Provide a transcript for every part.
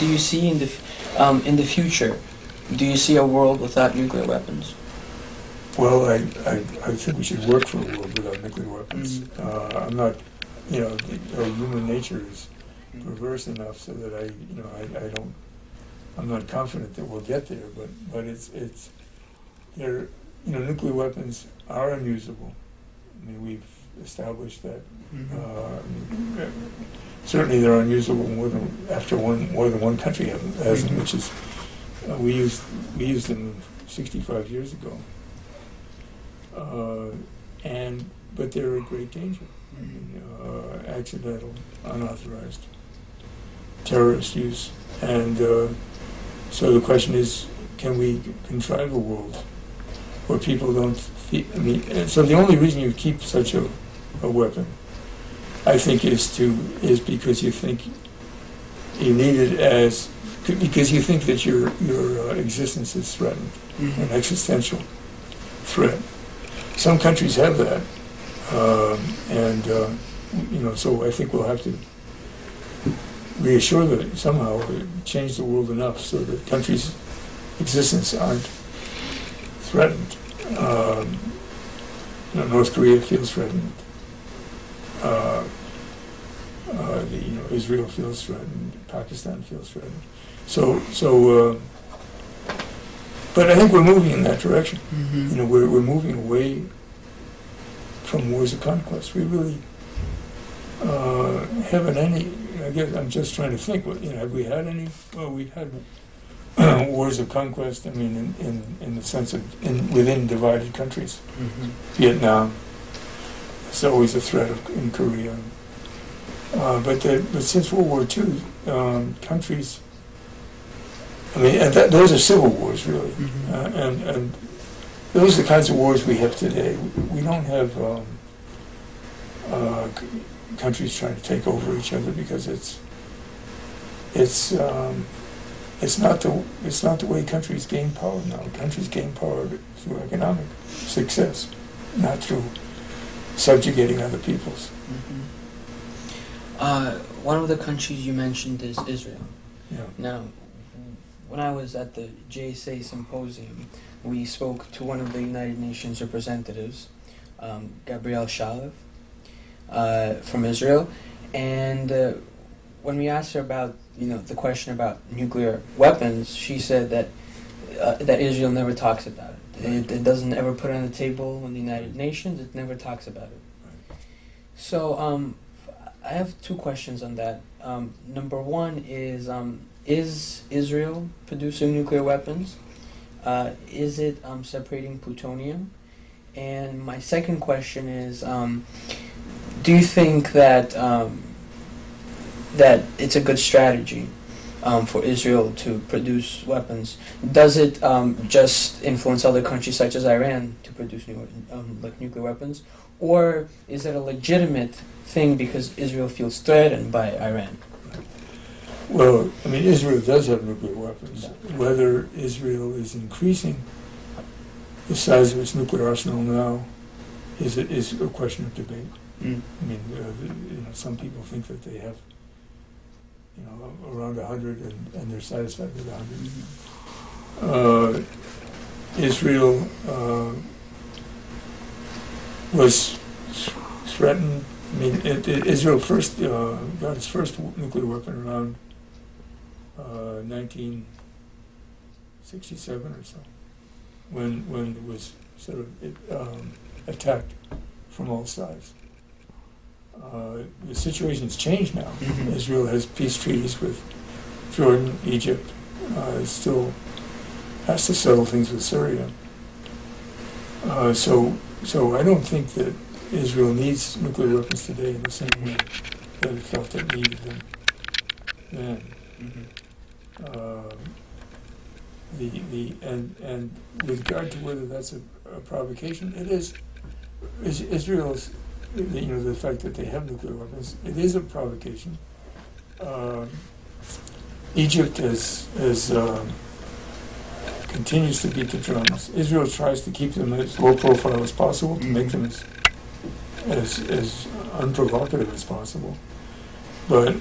do you see in the future? Do you see a world without nuclear weapons? Well, I think we should work for a world without nuclear weapons. I'm not, human nature is perverse enough so that I'm not confident that we'll get there. But it's there. Nuclear weapons are unusable. I mean, we've established that. Certainly, they're unusable more than one country has them, which is we used them 65 years ago. But they're a great danger. Accidental, unauthorized, terrorist use, and so the question is, can we contrive a world where people don't feel? And so the only reason you keep such a weapon, I think, is because you think you need it because you think that your existence is threatened, an existential threat. Some countries have that, so I think we'll have to reassure that somehow, change the world enough so that countries' existence aren't threatened. North Korea feels threatened. Israel feels threatened. Pakistan feels threatened. But I think we're moving in that direction. We're moving away from wars of conquest. We really haven't any. I guess I'm just trying to think. Have we had any? Well, we've had wars of conquest. I mean, in the sense of within divided countries. Vietnam. It's always a threat in Korea. But since World War II, countries. I mean, those are civil wars, really, and those are the kinds of wars we have today. We don't have countries trying to take over each other because it's not the way countries gain power now. Countries gain power through economic success, not through subjugating other peoples. One of the countries you mentioned is Israel. Yeah. Now, when I was at the JSA symposium, we spoke to one of the United Nations representatives, Gabriel Shalev, from Israel, and when we asked her about the question about nuclear weapons, she said that Israel never talks about it. It doesn't ever put it on the table in the United Nations. It never talks about it. So I have two questions on that. Number one is Israel producing nuclear weapons? Is it separating plutonium? And my second question is, do you think that that it's a good strategy for Israel to produce weapons? Does it just influence other countries such as Iran to produce nuclear weapons? Or is it a legitimate thing because Israel feels threatened by Iran? Well, I mean, Israel does have nuclear weapons. Whether Israel is increasing the size of its nuclear arsenal now is a question of debate. I mean, some people think that they have, around 100, and they're satisfied with 100. Israel was threatened. I mean, Israel first got its first nuclear weapon around 1967 or so, when it was sort of attacked from all sides. The situation's changed now. Israel has peace treaties with Jordan, Egypt. It still has to settle things with Syria. So I don't think that Israel needs nuclear weapons today in the same way that it felt it needed them then. And with regard to whether that's a provocation, it is. Israel's, the fact that they have nuclear weapons, it is a provocation. Egypt continues to beat the drums. Israel tries to keep them as low profile as possible, to make them as unprovocative as possible. But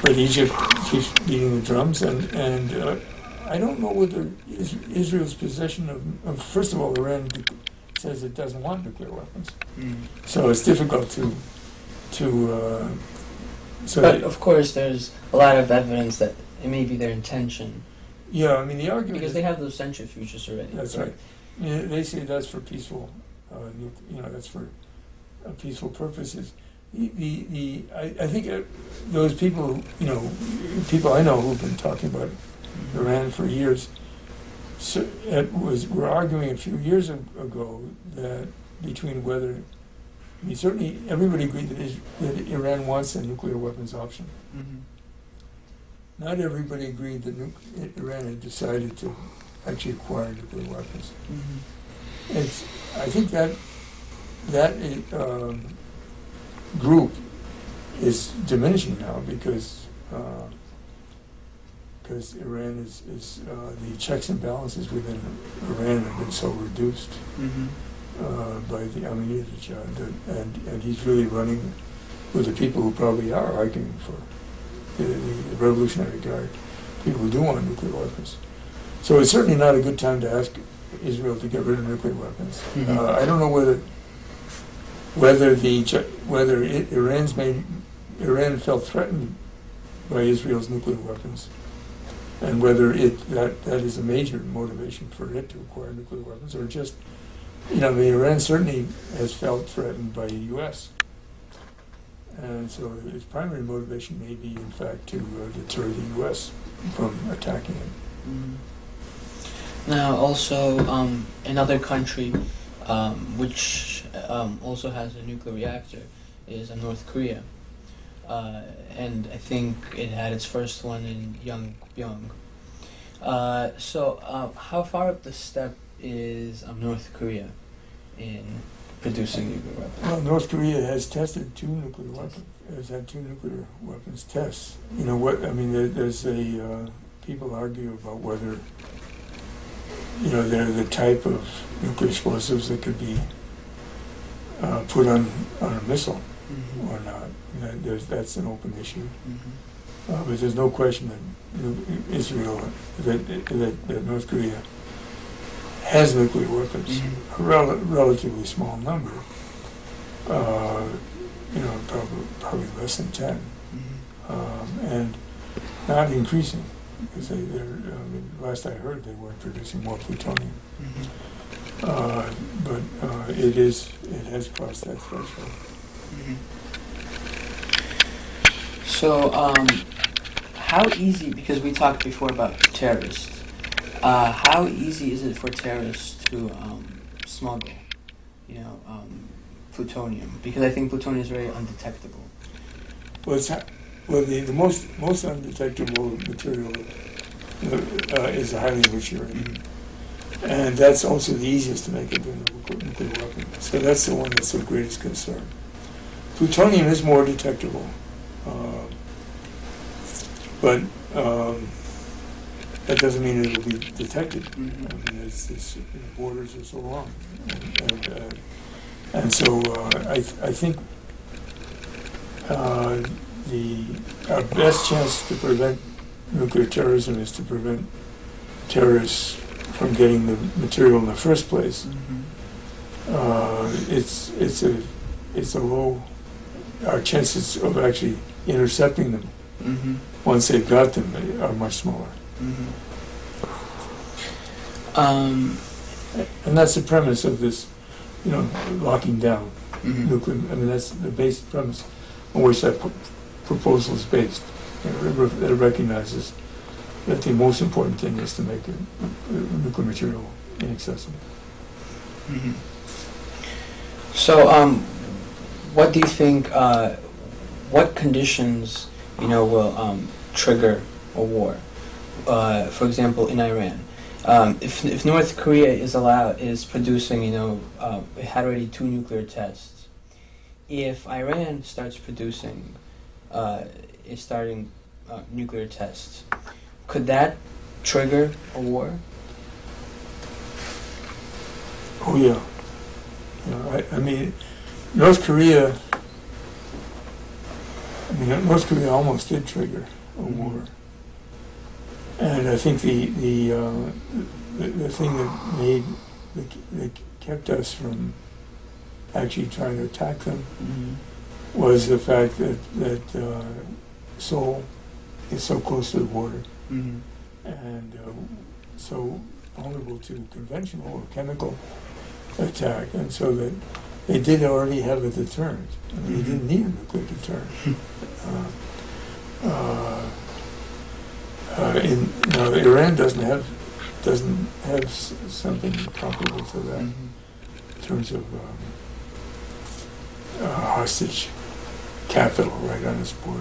but Egypt keeps beating the drums, and I don't know whether Israel's possession of first of all, Iran says it doesn't want nuclear weapons, so it's difficult to. But of course, there's a lot of evidence that it may be their intention. Yeah, I mean the argument because they have those centrifuges already. That's right. Yeah, they say that's for peaceful, that's for peaceful purposes. I think those people, people I know who've been talking about Iran for years, were arguing a few years ago that between whether, certainly everybody agreed that Iran wants a nuclear weapons option. Mm-hmm. Not everybody agreed that Iran had decided to actually acquire nuclear weapons. Mm-hmm. I think that group is diminishing now because Iran is the checks and balances within Iran have been so reduced by the Ahmadinejad, and he's really running with the people who probably are arguing for the Revolutionary Guard, people who do want nuclear weapons. So it's certainly not a good time to ask Israel to get rid of nuclear weapons. Mm-hmm. I don't know whether Iran felt threatened by Israel's nuclear weapons, and whether that is a major motivation for it to acquire nuclear weapons, or just, Iran certainly has felt threatened by the U.S. And so its primary motivation may be, in fact, to deter the U.S. from attacking it. Mm-hmm. Now, also, another country which also has a nuclear reactor is North Korea. And I think it had its first one in Yongbyon. So how far up the step is North Korea in producing nuclear weapons? Well, North Korea has tested two nuclear weapons. Has had two nuclear weapons tests. There's people argue about whether they're the type of nuclear explosives that could be put on a missile or not. That's an open issue. But there's no question that North Korea has nuclear weapons, a relatively small number, probably less than 10, and not increasing, because last I heard they weren't producing more plutonium. But it has crossed that threshold. So, how easy, because we talked before about terrorists, how easy is it for terrorists to smuggle, plutonium? Because I think plutonium is very undetectable. Well, the most undetectable material is a highly enriched uranium, and that's also the easiest to make into a nuclear weapon. So that's the one that's of greatest concern. Plutonium is more detectable, but that doesn't mean it will be detected. The borders are so long, and so I think our best chance to prevent nuclear terrorism is to prevent terrorists from getting the material in the first place. It's a low. Our chances of actually intercepting them once they've got them are much smaller. And that's the premise of this, locking down nuclear. That's the basic premise on which that proposal is based. It recognizes that the most important thing is to make nuclear material inaccessible. So, what do you think? What conditions, will trigger a war? For example, in Iran, if North Korea is producing, it had already two nuclear tests. If Iran starts producing, is starting nuclear tests, could that trigger a war? Oh yeah. North Korea. mean, North Korea almost did trigger a war. And I think the thing that kept us from actually trying to attack them was the fact that Seoul is so close to the border and so vulnerable to conventional or chemical attack, and so that they did already have a deterrent. I mean, they didn't need a nuclear deterrent. Iran doesn't have something comparable to that in terms of hostage capital right on its border.